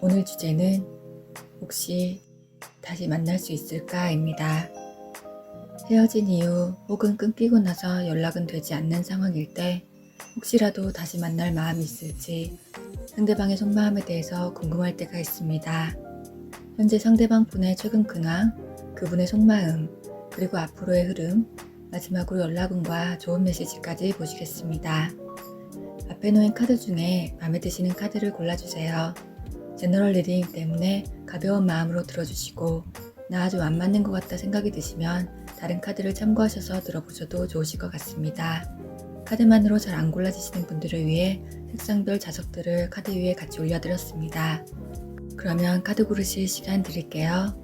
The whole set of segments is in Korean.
오늘 주제는 혹시 다시 만날 수 있을까입니다. 헤어진 이후 혹은 끊기고 나서 연락은 되지 않는 상황일 때 혹시라도 다시 만날 마음이 있을지 상대방의 속마음에 대해서 궁금할 때가 있습니다. 현재 상대방분의 최근 근황, 그분의 속마음, 그리고 앞으로의 흐름, 마지막으로 연락운과 좋은 메시지까지 보시겠습니다. 앞에 놓인 카드 중에 마음에 드시는 카드를 골라주세요. 제너럴 리딩 때문에 가벼운 마음으로 들어주시고 나 좀 안 맞는 것 같다 생각이 드시면 다른 카드를 참고하셔서 들어보셔도 좋으실 것 같습니다. 카드만으로 잘 안 골라지시는 분들을 위해 색상별 자석들을 카드 위에 같이 올려드렸습니다. 그러면 카드 고르실 시간 드릴게요.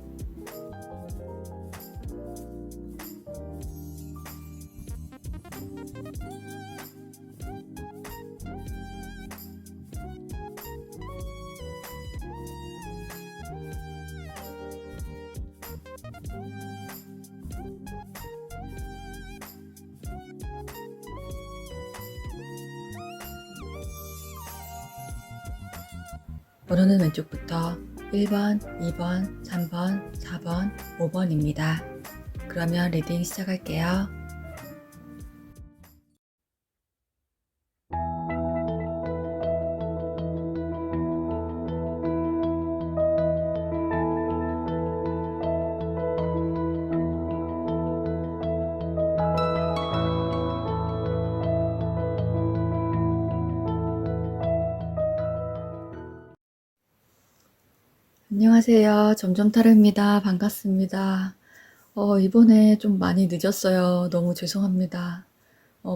번호는 왼쪽부터 1번, 2번, 3번, 4번, 5번입니다. 그러면 리딩 시작할게요. 안녕하세요. 점점타로입니다. 반갑습니다. 이번에 좀 많이 늦었어요. 너무 죄송합니다.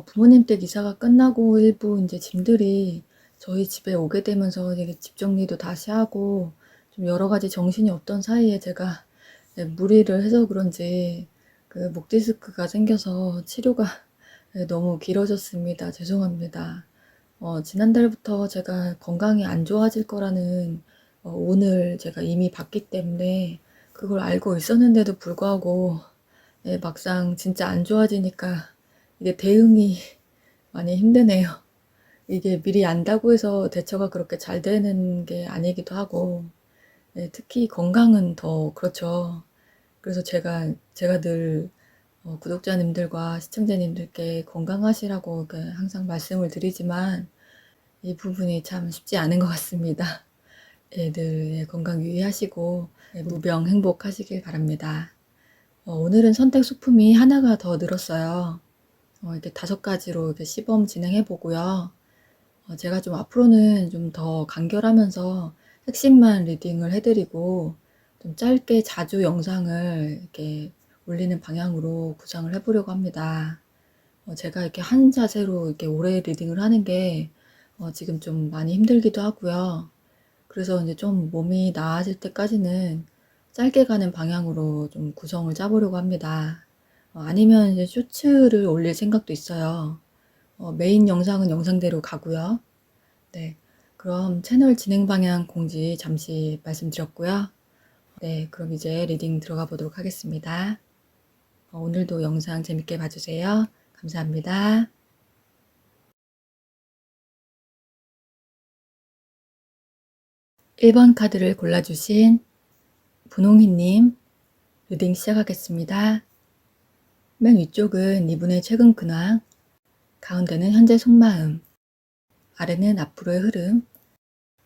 부모님 댁 이사가 끝나고 일부 이제 짐들이 저희 집에 오게 되면서 이게 집 정리도 다시 하고 좀 여러 가지 정신이 없던 사이에 제가 무리를 해서 그런지 그 목 디스크가 생겨서 치료가 너무 길어졌습니다. 죄송합니다. 지난달부터 제가 건강이 안 좋아질 거라는 오늘 제가 이미 봤기 때문에 그걸 알고 있었는데도 불구하고 막상 진짜 안 좋아지니까 이게 대응이 많이 힘드네요. 이게 미리 안다고 해서 대처가 그렇게 잘 되는 게 아니기도 하고 특히 건강은 더 그렇죠. 그래서 제가 늘 구독자님들과 시청자님들께 건강하시라고 항상 말씀을 드리지만 이 부분이 참 쉽지 않은 것 같습니다. 늘 건강 유의하시고 무병 행복하시길 바랍니다. 오늘은 선택 소품이 하나가 더 늘었어요. 이렇게 5가지로 이렇게 시범 진행해 보고요. 제가 좀 앞으로는 좀 더 간결하면서 핵심만 리딩을 해드리고 좀 짧게 자주 영상을 이렇게 올리는 방향으로 구상을 해보려고 합니다. 제가 이렇게 한 자세로 이렇게 오래 리딩을 하는 게 지금 좀 많이 힘들기도 하고요. 그래서 이제 좀 몸이 나아질 때까지는 짧게 가는 방향으로 좀 구성을 짜보려고 합니다. 아니면 이제 쇼츠를 올릴 생각도 있어요. 메인 영상은 영상대로 가고요. 네. 그럼 채널 진행 방향 공지 잠시 말씀드렸고요. 네. 그럼 이제 리딩 들어가 보도록 하겠습니다. 오늘도 영상 재밌게 봐주세요. 감사합니다. 1번 카드를 골라주신 분홍이님 리딩 시작하겠습니다. 맨 위쪽은 이분의 최근 근황, 가운데는 현재 속마음, 아래는 앞으로의 흐름,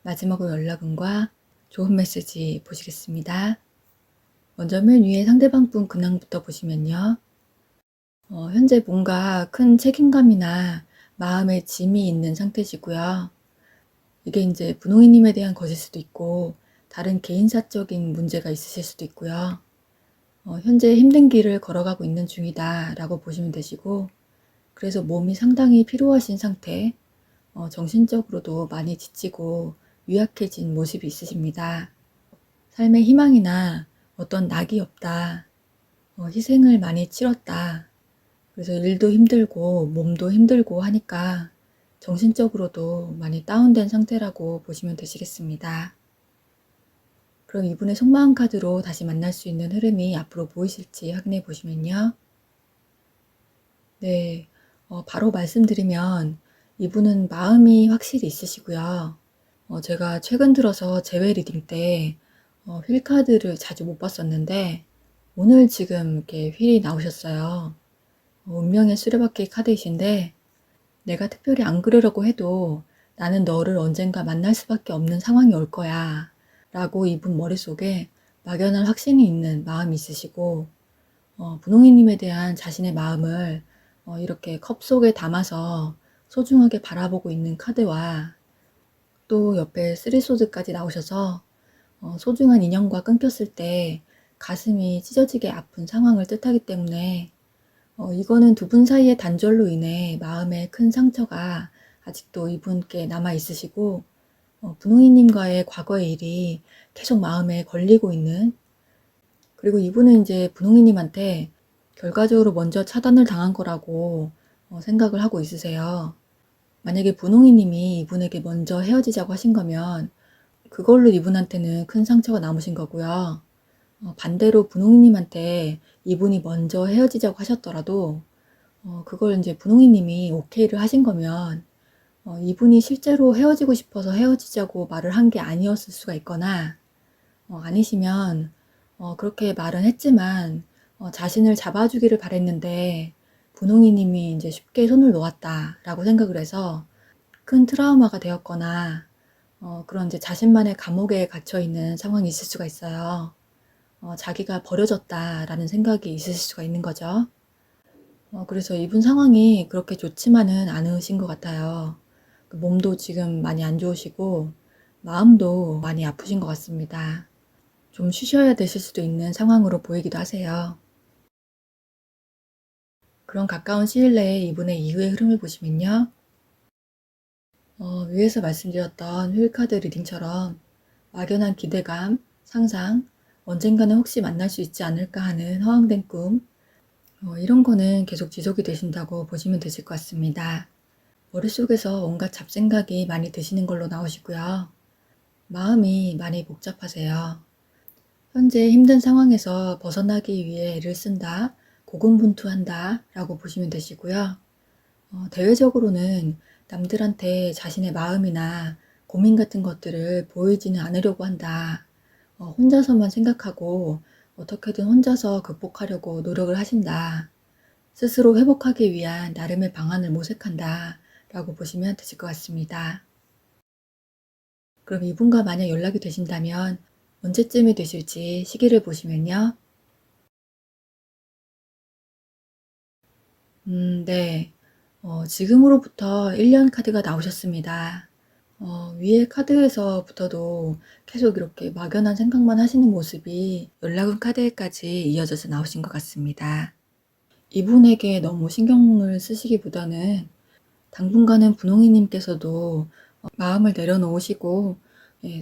마지막으로 연락운과 좋은 메시지 보시겠습니다. 먼저 맨 위에 상대방 분 근황부터 보시면요. 현재 뭔가 큰 책임감이나 마음의 짐이 있는 상태시고요. 이게 이제 분홍이님에 대한 것일 수도 있고 다른 개인사적인 문제가 있으실 수도 있고요. 현재 힘든 길을 걸어가고 있는 중이다 라고 보시면 되시고 그래서 몸이 상당히 피로하신 상태, 정신적으로도 많이 지치고 유약해진 모습이 있으십니다. 삶의 희망이나 어떤 낙이 없다. 희생을 많이 치렀다. 그래서 일도 힘들고 몸도 힘들고 하니까 정신적으로도 많이 다운된 상태라고 보시면 되시겠습니다. 그럼 이분의 속마음 카드로 다시 만날 수 있는 흐름이 앞으로 보이실지 확인해 보시면요. 네, 바로 말씀드리면 이분은 마음이 확실히 있으시고요. 제가 최근 들어서 재회 리딩 때 휠 카드를 자주 못 봤었는데 오늘 지금 이렇게 휠이 나오셨어요. 운명의 수레바퀴 카드이신데 내가 특별히 안 그러려고 해도 나는 너를 언젠가 만날 수밖에 없는 상황이 올 거야 라고 이분 머릿속에 막연한 확신이 있는 마음이 있으시고 분홍이님에 대한 자신의 마음을 이렇게 컵 속에 담아서 소중하게 바라보고 있는 카드와 또 옆에 쓰리소드까지 나오셔서 소중한 인연과 끊겼을 때 가슴이 찢어지게 아픈 상황을 뜻하기 때문에 이거는 두 분 사이의 단절로 인해 마음에 큰 상처가 아직도 이분께 남아 있으시고 분홍이님과의 과거의 일이 계속 마음에 걸리고 있는, 그리고 이분은 이제 분홍이님한테 결과적으로 먼저 차단을 당한 거라고 생각을 하고 있으세요. 만약에 분홍이님이 이분에게 먼저 헤어지자고 하신 거면 그걸로 이분한테는 큰 상처가 남으신 거고요. 반대로 분홍이님한테 이분이 먼저 헤어지자고 하셨더라도 그걸 이제 분홍이님이 오케이를 하신 거면 이분이 실제로 헤어지고 싶어서 헤어지자고 말을 한 게 아니었을 수가 있거나 아니시면 그렇게 말은 했지만 자신을 잡아주기를 바랬는데 분홍이님이 이제 쉽게 손을 놓았다라고 생각을 해서 큰 트라우마가 되었거나 그런 이제 자신만의 감옥에 갇혀 있는 상황이 있을 수가 있어요. 자기가 버려졌다라는 생각이 있으실 수가 있는 거죠. 그래서 이분 상황이 그렇게 좋지만은 않으신 것 같아요. 그 몸도 지금 많이 안 좋으시고 마음도 많이 아프신 것 같습니다. 좀 쉬셔야 되실 수도 있는 상황으로 보이기도 하세요. 그런 가까운 시일 내에 이분의 이후의 흐름을 보시면요. 위에서 말씀드렸던 휠카드 리딩처럼 막연한 기대감, 상상, 언젠가는 혹시 만날 수 있지 않을까 하는 허황된 꿈, 이런 거는 계속 지속이 되신다고 보시면 되실 것 같습니다. 머릿속에서 온갖 잡생각이 많이 드시는 걸로 나오시고요. 마음이 많이 복잡하세요. 현재 힘든 상황에서 벗어나기 위해 애를 쓴다, 고군분투한다 라고 보시면 되시고요. 대외적으로는 남들한테 자신의 마음이나 고민 같은 것들을 보이지는 않으려고 한다. 혼자서만 생각하고 어떻게든 혼자서 극복하려고 노력을 하신다. 스스로 회복하기 위한 나름의 방안을 모색한다 라고 보시면 되실 것 같습니다. 그럼 이분과 만약 연락이 되신다면 언제쯤이 되실지 시기를 보시면요. 네. 지금으로부터 1년 카드가 나오셨습니다. 위에 카드에서부터도 계속 이렇게 막연한 생각만 하시는 모습이 연락운 카드에까지 이어져서 나오신 것 같습니다. 이분에게 너무 신경을 쓰시기보다는 당분간은 분홍이님께서도 마음을 내려놓으시고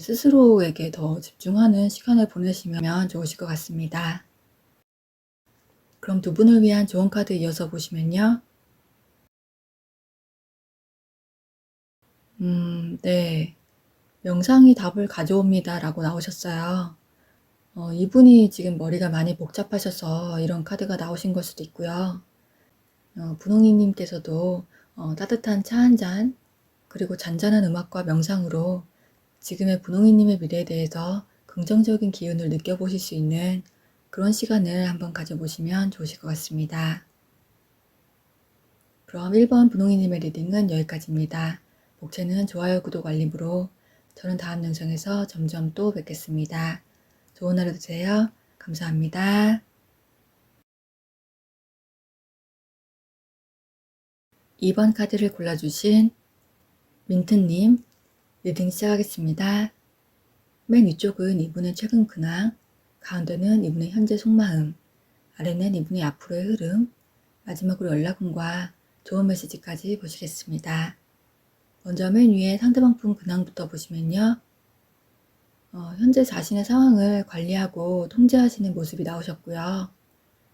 스스로에게 더 집중하는 시간을 보내시면 좋으실 것 같습니다. 그럼 두 분을 위한 좋은 카드 이어서 보시면요. 네. 명상이 답을 가져옵니다 라고 나오셨어요. 이분이 지금 머리가 많이 복잡하셔서 이런 카드가 나오신 걸 수도 있고요. 분홍이님께서도 따뜻한 차 한 잔, 그리고 잔잔한 음악과 명상으로 지금의 분홍이님의 미래에 대해서 긍정적인 기운을 느껴보실 수 있는 그런 시간을 한번 가져보시면 좋으실 것 같습니다. 그럼 1번 분홍이님의 리딩은 여기까지입니다. 복채는 좋아요, 구독, 알림으로 저는 다음 영상에서 점점 또 뵙겠습니다. 좋은 하루 되세요. 감사합니다. 2번 카드를 골라주신 민트님 리딩 시작하겠습니다. 맨 위쪽은 이분의 최근 근황, 가운데는 이분의 현재 속마음, 아래는 이분의 앞으로의 흐름, 마지막으로 연락운과 좋은 메시지까지 보시겠습니다. 먼저 맨 위에 상대방 분 근황부터 보시면요. 현재 자신의 상황을 관리하고 통제하시는 모습이 나오셨고요.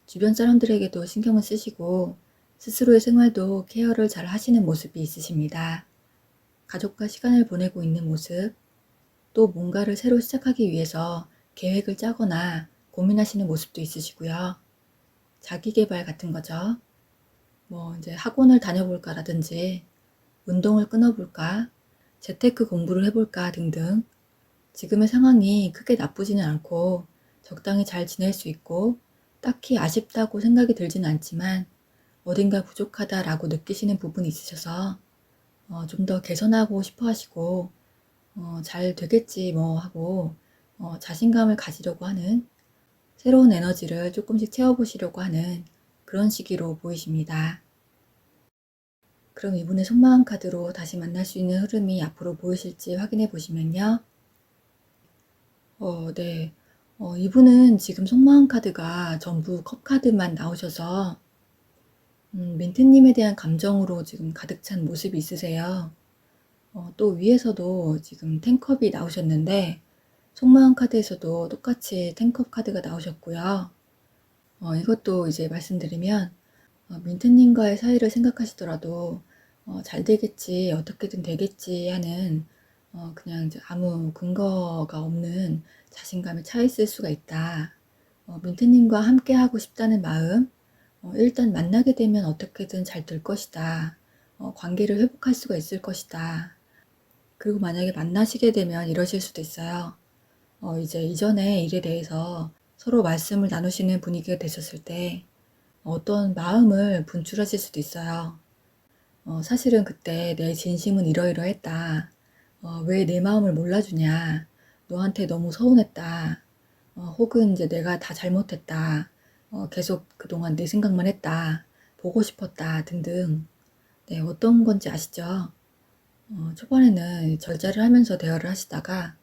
주변 사람들에게도 신경을 쓰시고 스스로의 생활도 케어를 잘 하시는 모습이 있으십니다. 가족과 시간을 보내고 있는 모습, 또 뭔가를 새로 시작하기 위해서 계획을 짜거나 고민하시는 모습도 있으시고요. 자기 개발 같은 거죠. 이제 학원을 다녀볼까라든지 운동을 끊어볼까, 재테크 공부를 해볼까 등등. 지금의 상황이 크게 나쁘지는 않고 적당히 잘 지낼 수 있고 딱히 아쉽다고 생각이 들지는 않지만 어딘가 부족하다라고 느끼시는 부분이 있으셔서 좀 더 개선하고 싶어 하시고 잘 되겠지 뭐 하고 자신감을 가지려고 하는 새로운 에너지를 조금씩 채워보시려고 하는 그런 시기로 보이십니다. 그럼 이분의 속마음 카드로 다시 만날 수 있는 흐름이 앞으로 보이실지 확인해 보시면요. 네. 이분은 지금 속마음 카드가 전부 컵 카드만 나오셔서 민트님에 대한 감정으로 지금 가득 찬 모습이 있으세요. 또 위에서도 지금 텐컵이 나오셨는데 속마음 카드에서도 똑같이 텐컵 카드가 나오셨고요. 이것도 이제 말씀드리면 민트님과의 사이를 생각하시더라도 잘 되겠지, 어떻게든 되겠지 하는 그냥 이제 아무 근거가 없는 자신감에 차 있을 수가 있다. 민트님과 함께 하고 싶다는 마음, 일단 만나게 되면 어떻게든 잘 될 것이다. 관계를 회복할 수가 있을 것이다. 그리고 만약에 만나시게 되면 이러실 수도 있어요. 이제 이전에 일에 대해서 서로 말씀을 나누시는 분위기가 되셨을 때 어떤 마음을 분출하실 수도 있어요. 사실은 그때 내 진심은 이러이러했다. 왜 내 마음을 몰라주냐. 너한테 너무 서운했다. 혹은 이제 내가 다 잘못했다. 계속 그동안 내 생각만 했다. 보고 싶었다. 등등. 네, 어떤 건지 아시죠? 초반에는 절제를 하면서 대화를 하시다가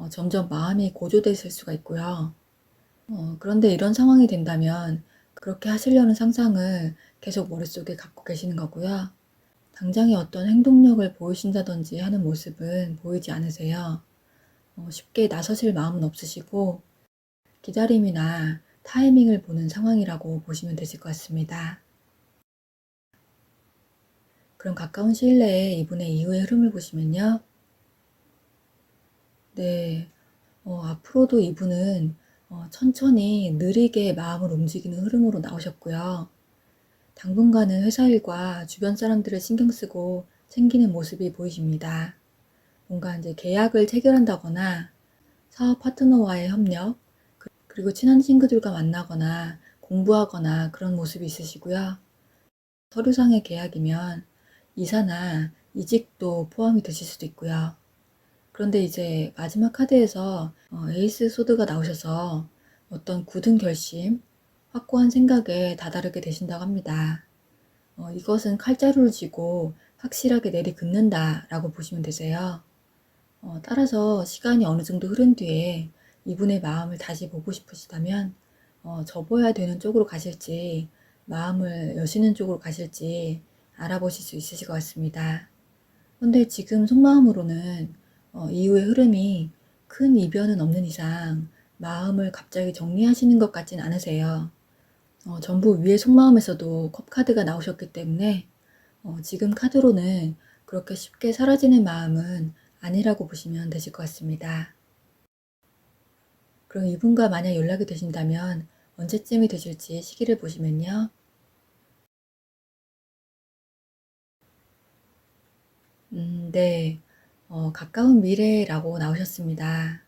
점점 마음이 고조되실 수가 있고요. 그런데 이런 상황이 된다면 그렇게 하시려는 상상을 계속 머릿속에 갖고 계시는 거고요. 당장의 어떤 행동력을 보이신다든지 하는 모습은 보이지 않으세요. 쉽게 나서실 마음은 없으시고 기다림이나 타이밍을 보는 상황이라고 보시면 되실 것 같습니다. 그럼 가까운 시일 내에 이분의 이후의 흐름을 보시면요. 네, 앞으로도 이분은 천천히 느리게 마음을 움직이는 흐름으로 나오셨고요. 당분간은 회사 일과 주변 사람들을 신경 쓰고 챙기는 모습이 보이십니다. 뭔가 이제 계약을 체결한다거나 사업 파트너와의 협력, 그리고 친한 친구들과 만나거나 공부하거나 그런 모습이 있으시고요. 서류상의 계약이면 이사나 이직도 포함이 되실 수도 있고요. 그런데 이제 마지막 카드에서 에이스 소드가 나오셔서 어떤 굳은 결심, 확고한 생각에 다다르게 되신다고 합니다. 이것은 칼자루를 쥐고 확실하게 내리긋는다 라고 보시면 되세요. 따라서 시간이 어느 정도 흐른 뒤에 이분의 마음을 다시 보고 싶으시다면 접어야 되는 쪽으로 가실지 마음을 여시는 쪽으로 가실지 알아보실 수 있으실 것 같습니다. 그런데 지금 속마음으로는 이후의 흐름이 큰 이변은 없는 이상 마음을 갑자기 정리하시는 것 같진 않으세요. 전부 위의 속마음에서도 컵카드가 나오셨기 때문에 지금 카드로는 그렇게 쉽게 사라지는 마음은 아니라고 보시면 되실 것 같습니다. 그럼 이분과 만약 연락이 되신다면 언제쯤이 되실지 시기를 보시면요. 네. 가까운 미래라고 나오셨습니다.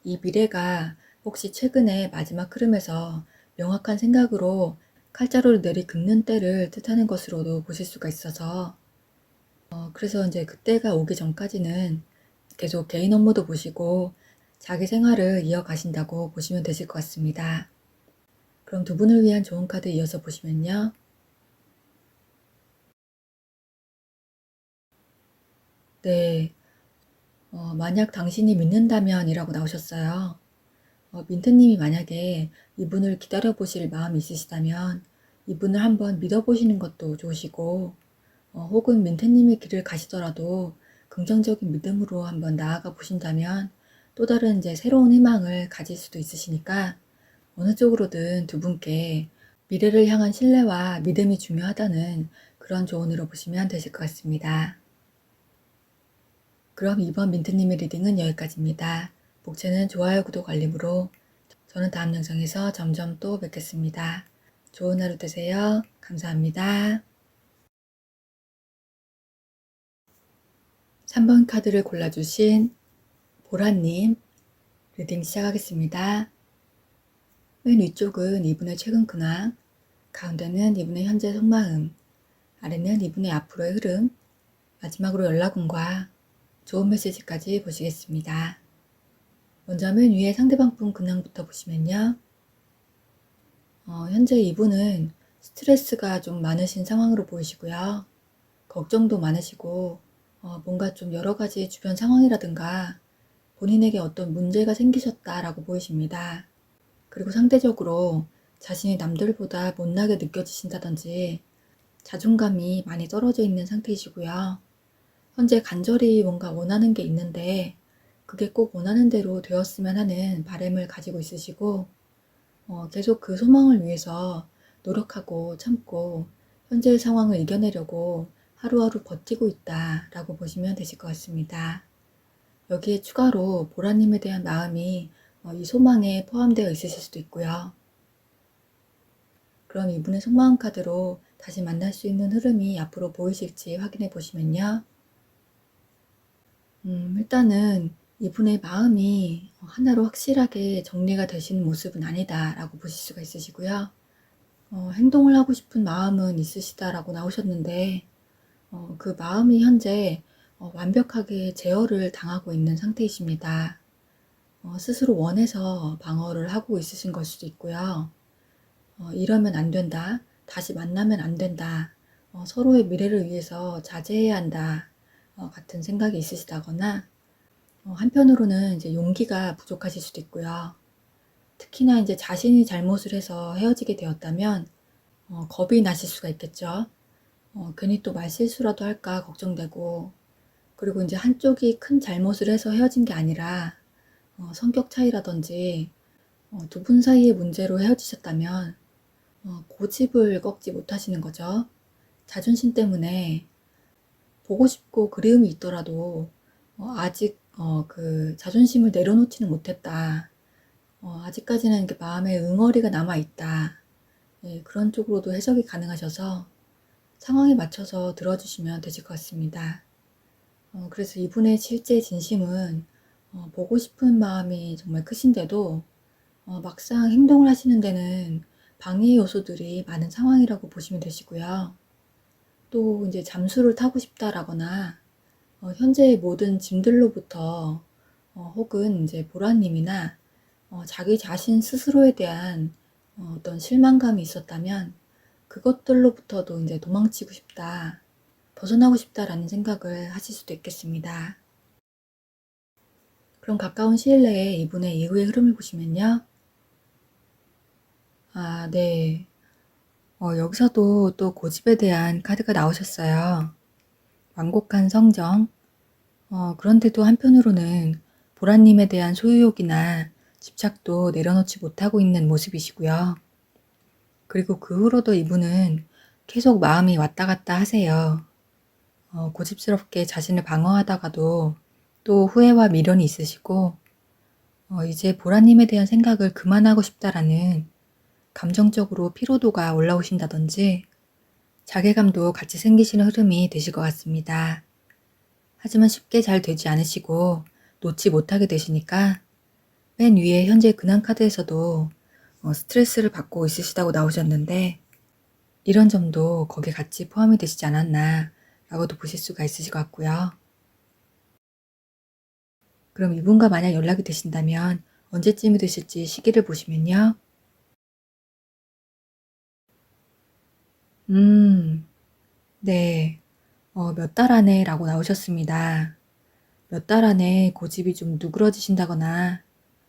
이 미래가 혹시 최근에 마지막 흐름에서 명확한 생각으로 칼자루를 내리긋는 때를 뜻하는 것으로도 보실 수가 있어서 그래서 이제 그때가 오기 전까지는 계속 개인 업무도 보시고 자기 생활을 이어가신다고 보시면 되실 것 같습니다. 그럼 두 분을 위한 좋은 카드 이어서 보시면요. 네. 만약 당신이 믿는다면 이라고 나오셨어요. 민트님이 만약에 이분을 기다려보실 마음이 있으시다면 이분을 한번 믿어보시는 것도 좋으시고 혹은 민트님의 길을 가시더라도 긍정적인 믿음으로 한번 나아가 보신다면 또 다른 이제 새로운 희망을 가질 수도 있으시니까 어느 쪽으로든 두 분께 미래를 향한 신뢰와 믿음이 중요하다는 그런 조언으로 보시면 되실 것 같습니다. 그럼 이번 민트님의 리딩은 여기까지입니다. 목차는 좋아요, 구독, 알림으로 저는 다음 영상에서 점점 또 뵙겠습니다. 좋은 하루 되세요. 감사합니다. 3번 카드를 골라주신 보라님 리딩 시작하겠습니다. 맨 위쪽은 이분의 최근 근황, 가운데는 이분의 현재 속마음, 아래는 이분의 앞으로의 흐름, 마지막으로 연락운과 좋은 메시지까지 보시겠습니다. 먼저 맨 위에 상대방 분 근황부터 보시면요. 현재 이분은 스트레스가 좀 많으신 상황으로 보이시고요. 걱정도 많으시고 뭔가 좀 여러 가지 주변 상황이라든가 본인에게 어떤 문제가 생기셨다라고 보이십니다. 그리고 상대적으로 자신이 남들보다 못나게 느껴지신다든지 자존감이 많이 떨어져 있는 상태이시고요. 현재 간절히 뭔가 원하는 게 있는데 그게 꼭 원하는 대로 되었으면 하는 바람을 가지고 있으시고 계속 그 소망을 위해서 노력하고 참고 현재의 상황을 이겨내려고 하루하루 버티고 있다라고 보시면 되실 것 같습니다. 여기에 추가로 보라님에 대한 마음이 이 소망에 포함되어 있으실 수도 있고요. 그럼 이분의 속마음 카드로 다시 만날 수 있는 흐름이 앞으로 보이실지 확인해 보시면요. 일단은 이분의 마음이 하나로 확실하게 정리가 되시는 모습은 아니다 라고 보실 수가 있으시고요. 행동을 하고 싶은 마음은 있으시다라고 나오셨는데 그 마음이 현재 완벽하게 제어를 당하고 있는 상태이십니다. 스스로 원해서 방어를 하고 있으신 걸 수도 있고요. 이러면 안 된다, 다시 만나면 안 된다, 서로의 미래를 위해서 자제해야 한다 같은 생각이 있으시다거나 한편으로는 이제 용기가 부족하실 수도 있고요. 특히나 이제 자신이 잘못을 해서 헤어지게 되었다면 겁이 나실 수가 있겠죠. 괜히 또 말실수라도 할까 걱정되고, 그리고 이제 한쪽이 큰 잘못을 해서 헤어진 게 아니라 성격 차이라든지 두 분 사이의 문제로 헤어지셨다면 고집을 꺾지 못하시는 거죠. 자존심 때문에 보고 싶고 그리움이 있더라도 아직 그 자존심을 내려놓지는 못했다. 아직까지는 이렇게 마음에 응어리가 남아있다. 예, 그런 쪽으로도 해석이 가능하셔서 상황에 맞춰서 들어주시면 되실 것 같습니다. 그래서 이분의 실제 진심은 보고 싶은 마음이 정말 크신데도 막상 행동을 하시는 데는 방해 요소들이 많은 상황이라고 보시면 되시고요. 또 이제 잠수를 타고 싶다라거나 현재의 모든 짐들로부터 혹은 이제 보라님이나 자기 자신 스스로에 대한 어떤 실망감이 있었다면 그것들로부터도 이제 도망치고 싶다, 벗어나고 싶다라는 생각을 하실 수도 있겠습니다. 그럼 가까운 시일 내에 이분의 이후의 흐름을 보시면요. 아, 네. 여기서도 또 고집에 대한 카드가 나오셨어요. 완곡한 성정. 그런데도 한편으로는 보라님에 대한 소유욕이나 집착도 내려놓지 못하고 있는 모습이시고요. 그리고 그 후로도 이분은 계속 마음이 왔다 갔다 하세요. 고집스럽게 자신을 방어하다가도 또 후회와 미련이 있으시고 이제 보라님에 대한 생각을 그만하고 싶다라는 감정적으로 피로도가 올라오신다든지 자괴감도 같이 생기시는 흐름이 되실 것 같습니다. 하지만 쉽게 잘 되지 않으시고 놓지 못하게 되시니까 맨 위에 현재 근황 카드에서도 스트레스를 받고 있으시다고 나오셨는데 이런 점도 거기에 같이 포함이 되시지 않았나 라고도 보실 수가 있으실 것 같고요. 그럼 이분과 만약 연락이 되신다면 언제쯤이 되실지 시기를 보시면요. 네. 몇 달 안에 라고 나오셨습니다. 몇 달 안에 고집이 좀 누그러지신다거나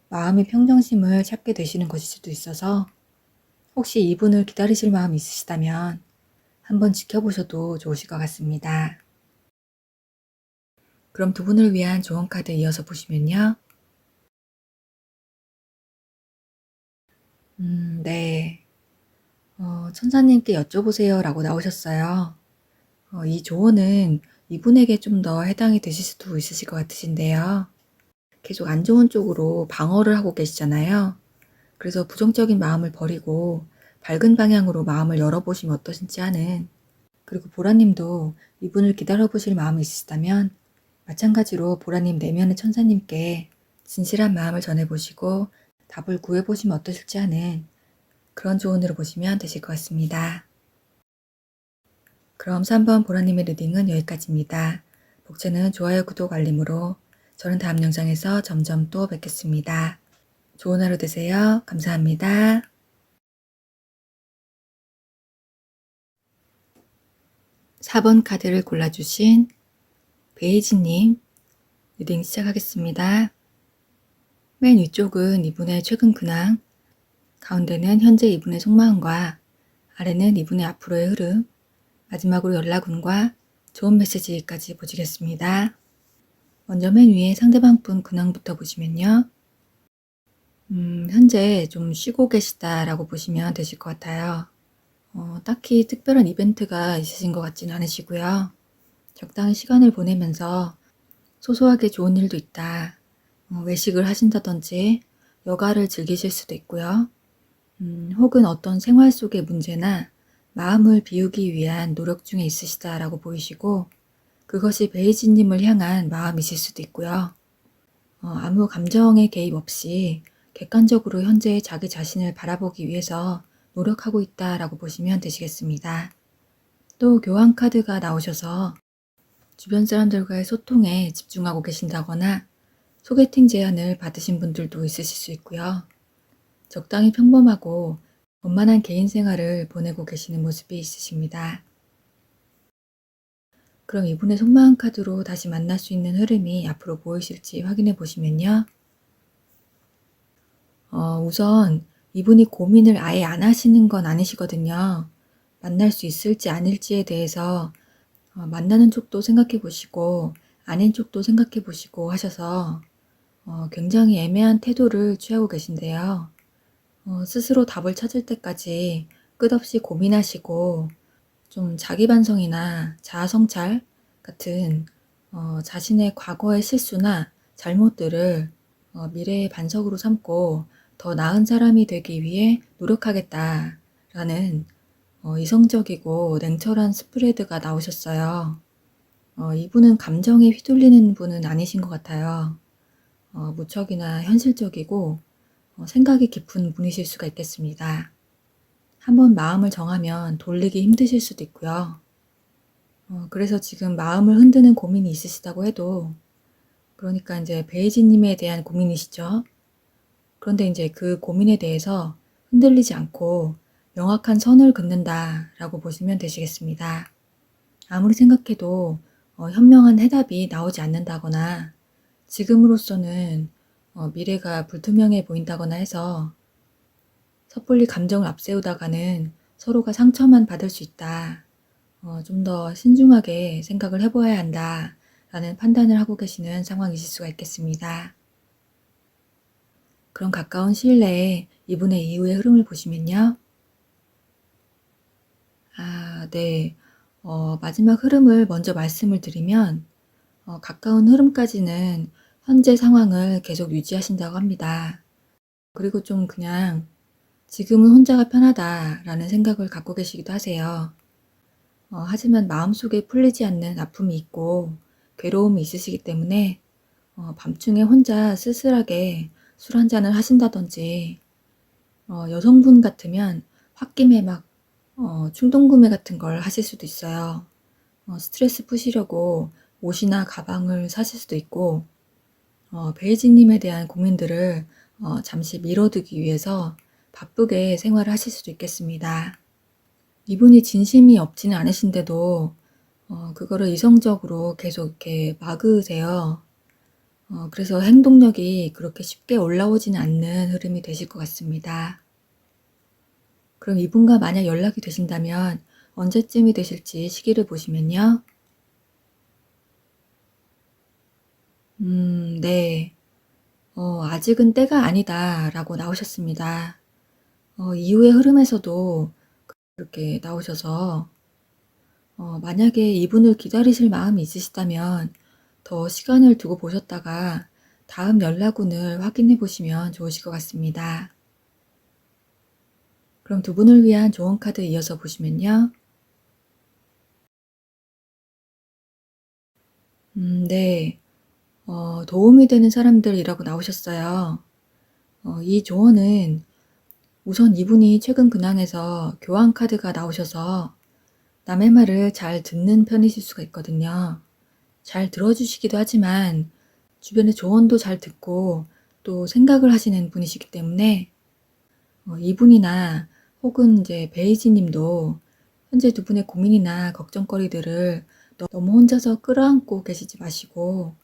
마음의 평정심을 찾게 되시는 것일 수도 있어서 혹시 이분을 기다리실 마음이 있으시다면 한번 지켜보셔도 좋으실 것 같습니다. 그럼 두 분을 위한 조언 카드 이어서 보시면요. 네. 천사님께 여쭤보세요 라고 나오셨어요. 이 조언은 이분에게 좀 더 해당이 되실 수도 있으실 것 같으신데요. 계속 안 좋은 쪽으로 방어를 하고 계시잖아요. 그래서 부정적인 마음을 버리고 밝은 방향으로 마음을 열어보시면 어떠신지 하는, 그리고 보라님도 이분을 기다려보실 마음이 있으시다면 마찬가지로 보라님 내면의 천사님께 진실한 마음을 전해보시고 답을 구해보시면 어떠실지 하는 그런 조언으로 보시면 되실 것 같습니다. 그럼 3번 보라님의 리딩은 여기까지입니다. 복채는 좋아요, 구독, 알림으로 저는 다음 영상에서 점점 또 뵙겠습니다. 좋은 하루 되세요. 감사합니다. 4번 카드를 골라주신 베이지님 리딩 시작하겠습니다. 맨 위쪽은 이분의 최근 근황, 가운데는 현재 이분의 속마음과 아래는 이분의 앞으로의 흐름, 마지막으로 연락운과 좋은 메시지까지 보시겠습니다. 먼저 맨 위에 상대방 분 근황부터 보시면요. 현재 좀 쉬고 계시다라고 보시면 되실 것 같아요. 딱히 특별한 이벤트가 있으신 것 같지는 않으시고요. 적당히 시간을 보내면서 소소하게 좋은 일도 있다. 외식을 하신다든지 여가를 즐기실 수도 있고요. 혹은 어떤 생활 속의 문제나 마음을 비우기 위한 노력 중에 있으시다라고 보이시고 그것이 베이지님을 향한 마음이실 수도 있고요. 아무 감정의 개입 없이 객관적으로 현재 자기 자신을 바라보기 위해서 노력하고 있다라고 보시면 되시겠습니다. 또 교환 카드가 나오셔서 주변 사람들과의 소통에 집중하고 계신다거나 소개팅 제안을 받으신 분들도 있으실 수 있고요. 적당히 평범하고 원만한 개인 생활을 보내고 계시는 모습이 있으십니다. 그럼 이분의 속마음 카드로 다시 만날 수 있는 흐름이 앞으로 보이실지 확인해 보시면요. 우선 이분이 고민을 아예 안 하시는 건 아니시거든요. 만날 수 있을지 아닐지에 대해서 만나는 쪽도 생각해 보시고 아닌 쪽도 생각해 보시고 하셔서 굉장히 애매한 태도를 취하고 계신데요. 스스로 답을 찾을 때까지 끝없이 고민하시고 좀 자기 반성이나 자아 성찰 같은 자신의 과거의 실수나 잘못들을 미래의 반석으로 삼고 더 나은 사람이 되기 위해 노력하겠다라는 이성적이고 냉철한 스프레드가 나오셨어요. 이분은 감정에 휘둘리는 분은 아니신 것 같아요. 무척이나 현실적이고 생각이 깊은 분이실 수가 있겠습니다. 한번 마음을 정하면 돌리기 힘드실 수도 있고요. 그래서 지금 마음을 흔드는 고민이 있으시다고 해도 그러니까 이제 베이지님에 대한 고민이시죠. 그런데 이제 그 고민에 대해서 흔들리지 않고 명확한 선을 긋는다라고 보시면 되시겠습니다. 아무리 생각해도 현명한 해답이 나오지 않는다거나 지금으로서는 미래가 불투명해 보인다거나 해서 섣불리 감정을 앞세우다가는 서로가 상처만 받을 수 있다. 좀 더 신중하게 생각을 해보아야 한다. 라는 판단을 하고 계시는 상황이실 수가 있겠습니다. 그럼 가까운 시일 내에 이분의 이후의 흐름을 보시면요. 네. 마지막 흐름을 먼저 말씀을 드리면 가까운 흐름까지는 현재 상황을 계속 유지하신다고 합니다. 그리고 좀 그냥 지금은 혼자가 편하다라는 생각을 갖고 계시기도 하세요. 하지만 마음속에 풀리지 않는 아픔이 있고 괴로움이 있으시기 때문에 밤중에 혼자 쓸쓸하게 술 한 잔을 하신다든지 여성분 같으면 홧김에 막 충동구매 같은 걸 하실 수도 있어요. 스트레스 푸시려고 옷이나 가방을 사실 수도 있고 베이지님에 대한 고민들을 잠시 미뤄두기 위해서 바쁘게 생활을 하실 수도 있겠습니다. 이분이 진심이 없지는 않으신데도 그거를 이성적으로 계속 이렇게 막으세요. 그래서 행동력이 그렇게 쉽게 올라오지는 않는 흐름이 되실 것 같습니다. 그럼 이분과 만약 연락이 되신다면 언제쯤이 되실지 시기를 보시면요. 네. 아직은 때가 아니다 라고 나오셨습니다. 이후의 흐름에서도 그렇게 나오셔서 만약에 이분을 기다리실 마음이 있으시다면 더 시간을 두고 보셨다가 다음 연락운을 확인해 보시면 좋으실 것 같습니다. 그럼 두 분을 위한 조언 카드 이어서 보시면요. 네. 도움이 되는 사람들이라고 나오셨어요. 이 조언은 우선 이분이 최근 근황에서 교환 카드가 나오셔서 남의 말을 잘 듣는 편이실 수가 있거든요. 잘 들어주시기도 하지만 주변의 조언도 잘 듣고 또 생각을 하시는 분이시기 때문에 이분이나 혹은 이제 베이지 님도 현재 두 분의 고민이나 걱정거리들을 너무 혼자서 끌어안고 계시지 마시고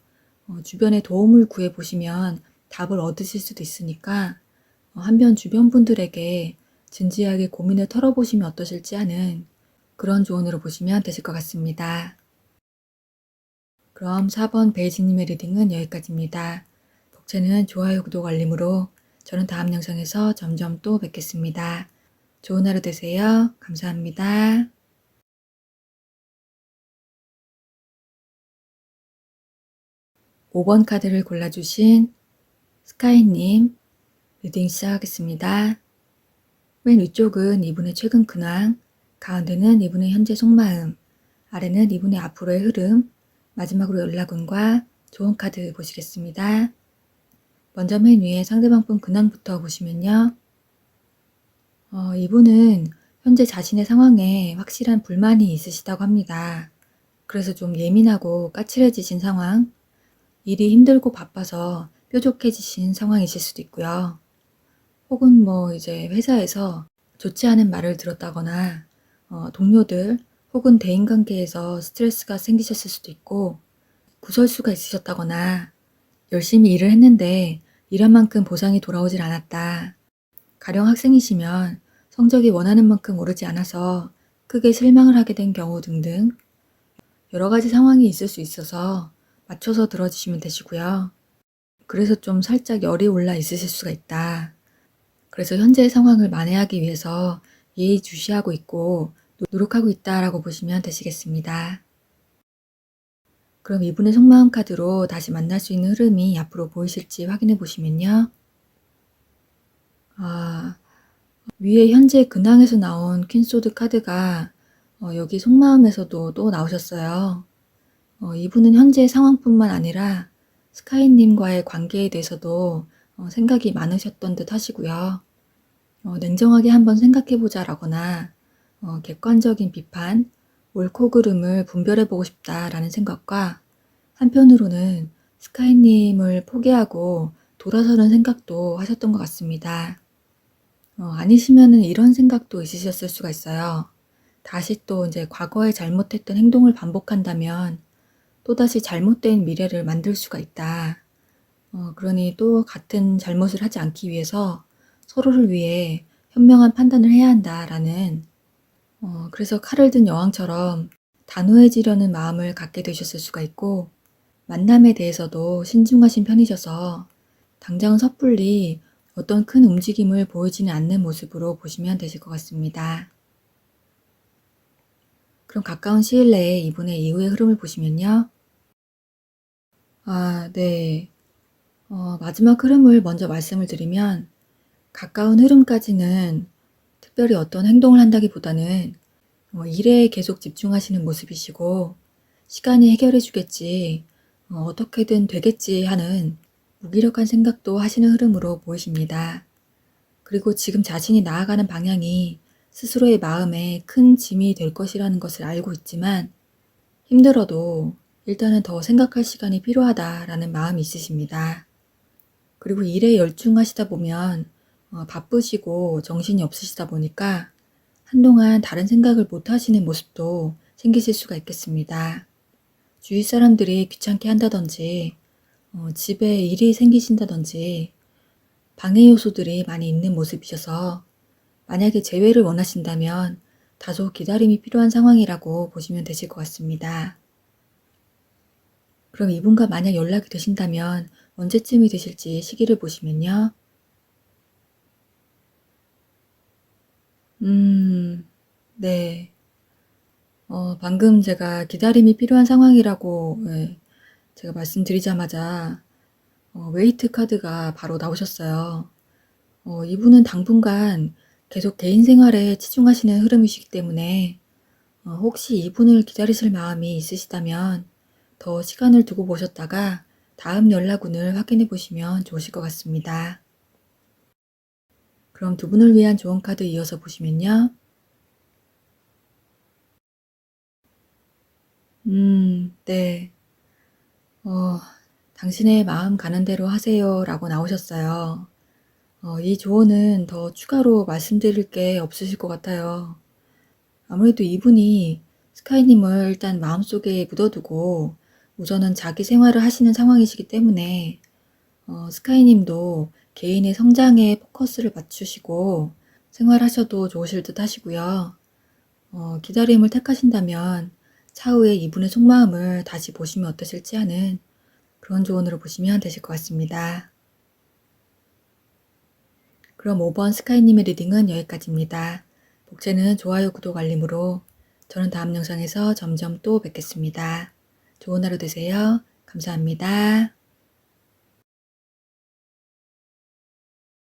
주변에 도움을 구해 보시면 답을 얻으실 수도 있으니까 한편 주변 분들에게 진지하게 고민을 털어보시면 어떠실지 하는 그런 조언으로 보시면 되실 것 같습니다. 그럼 4번 베이지님의 리딩은 여기까지입니다. 복채는 좋아요, 구독, 알림으로 저는 다음 영상에서 점점 또 뵙겠습니다. 좋은 하루 되세요. 감사합니다. 5번 카드를 골라주신 스카이님 리딩 시작하겠습니다. 맨 위쪽은 이분의 최근 근황, 가운데는 이분의 현재 속마음, 아래는 이분의 앞으로의 흐름, 마지막으로 연락운과 좋은 카드 보시겠습니다. 먼저 맨 위에 상대방 분 근황부터 보시면요. 이분은 현재 자신의 상황에 확실한 불만이 있으시다고 합니다. 그래서 좀 예민하고 까칠해지신 상황, 일이 힘들고 바빠서 뾰족해지신 상황이실 수도 있고요. 혹은 이제 회사에서 좋지 않은 말을 들었다거나 동료들 혹은 대인관계에서 스트레스가 생기셨을 수도 있고 구설수가 있으셨다거나 열심히 일을 했는데 일한 만큼 보상이 돌아오질 않았다. 가령 학생이시면 성적이 원하는 만큼 오르지 않아서 크게 실망을 하게 된 경우 등등 여러 가지 상황이 있을 수 있어서 맞춰서 들어주시면 되시고요. 그래서 좀 살짝 열이 올라 있으실 수가 있다. 그래서 현재의 상황을 만회하기 위해서 예의주시하고 있고 노력하고 있다라고 보시면 되시겠습니다. 그럼 이분의 속마음 카드로 다시 만날 수 있는 흐름이 앞으로 보이실지 확인해 보시면요. 위에 현재 근황에서 나온 퀸소드 카드가 여기 속마음에서도 또 나오셨어요. 이분은 현재 상황뿐만 아니라 스카이님과의 관계에 대해서도 생각이 많으셨던 듯 하시고요. 냉정하게 한번 생각해보자 라거나 객관적인 비판, 옳고 그름을 분별해보고 싶다라는 생각과 한편으로는 스카이님을 포기하고 돌아서는 생각도 하셨던 것 같습니다. 아니시면은 이런 생각도 있으셨을 수가 있어요. 다시 또 이제 과거에 잘못했던 행동을 반복한다면 또다시 잘못된 미래를 만들 수가 있다. 그러니 또 같은 잘못을 하지 않기 위해서 서로를 위해 현명한 판단을 해야 한다라는 그래서 칼을 든 여왕처럼 단호해지려는 마음을 갖게 되셨을 수가 있고 만남에 대해서도 신중하신 편이셔서 당장 섣불리 어떤 큰 움직임을 보이지는 않는 모습으로 보시면 되실 것 같습니다. 그럼 가까운 시일 내에 이분의 이후의 흐름을 보시면요. 네. 마지막 흐름을 먼저 말씀을 드리면 가까운 흐름까지는 특별히 어떤 행동을 한다기보다는 일에 계속 집중하시는 모습이시고 시간이 해결해 주겠지, 어떻게든 되겠지 하는 무기력한 생각도 하시는 흐름으로 보이십니다. 그리고 지금 자신이 나아가는 방향이 스스로의 마음에 큰 짐이 될 것이라는 것을 알고 있지만 힘들어도 일단은 더 생각할 시간이 필요하다라는 마음이 있으십니다. 그리고 일에 열중하시다 보면 바쁘시고 정신이 없으시다 보니까 한동안 다른 생각을 못 하시는 모습도 생기실 수가 있겠습니다. 주위 사람들이 귀찮게 한다든지 집에 일이 생기신다든지 방해 요소들이 많이 있는 모습이셔서 만약에 재회를 원하신다면 다소 기다림이 필요한 상황이라고 보시면 되실 것 같습니다. 그럼 이분과 만약 연락이 되신다면 언제쯤이 되실지 시기를 보시면요. 네. 방금 제가 기다림이 필요한 상황이라고 제가 말씀드리자마자 웨이트 카드가 바로 나오셨어요. 이분은 당분간 계속 개인 생활에 치중하시는 흐름이시기 때문에 혹시 이분을 기다리실 마음이 있으시다면 더 시간을 두고 보셨다가 다음 연락운을 확인해 보시면 좋으실 것 같습니다. 그럼 두 분을 위한 좋은 카드 이어서 보시면요. 네. 어, 당신의 마음 가는 대로 하세요 라고 나오셨어요. 이 조언은 더 추가로 말씀드릴 게 없으실 것 같아요. 아무래도 이분이 스카이님을 일단 마음속에 묻어두고 우선은 자기 생활을 하시는 상황이시기 때문에 스카이님도 개인의 성장에 포커스를 맞추시고 생활하셔도 좋으실 듯 하시고요. 기다림을 택하신다면 차후에 이분의 속마음을 다시 보시면 어떠실지 하는 그런 조언으로 보시면 되실 것 같습니다. 그럼 5번 스카이님의 리딩은 여기까지입니다. 복제는 좋아요, 구독, 알림으로 저는 다음 영상에서 점점 또 뵙겠습니다. 좋은 하루 되세요. 감사합니다.